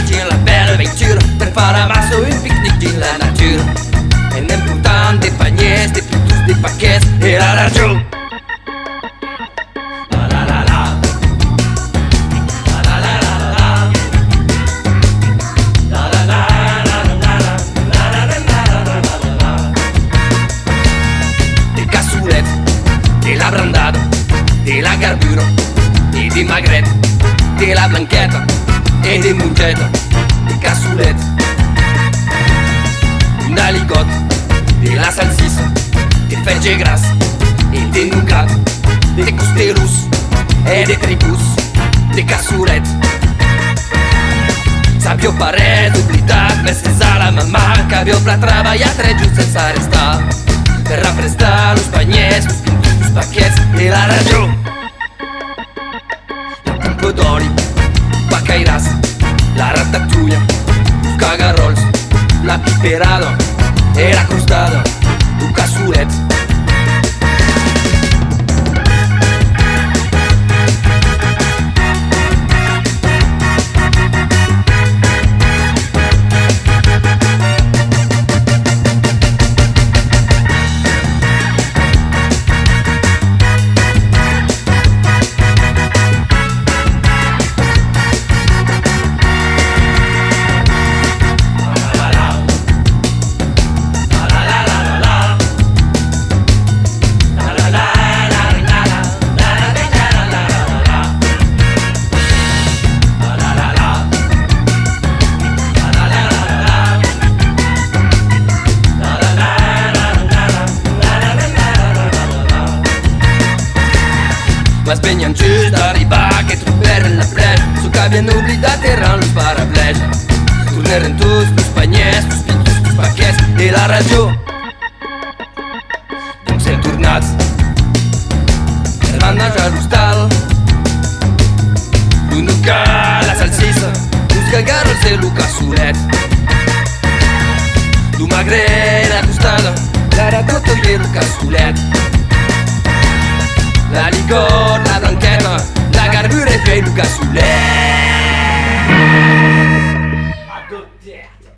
dins la bella aventura per fare massa un picnic dins la natura. E anem portant de panyers, de pitos, de paquets i la rajo. De la brandada, de la garbura, i de magret, de la blanqueta, i de mongeta, de cassolet, un aligot, de la salsissa, de ferge gras, i de nougat, de costellos, i de tripus, de cassolet. S'avió paret oblidat, gràcies a la mamà que avió pla treballar 3 junts sense restar per represtar los panyers, los paquets i la rajo. La pompa d'oli, pacairàs, la ratatouille, los cagarrols, la piperada i la crostada, un cassolet. Mas venien just d'arribar que troberen la plena, so que havien oblidat errant los parapleja. Tornaren tots los panyers, los pintos, los paquets i la rajo. Doncs hem tornat per manejar l'hostal, l'unuca, la salsissa, los cagarrols i lo cassolet, lo magre, la tostada, la racoto i el cassolet, la ligot, la blanqueta, la garbura i el cassolet.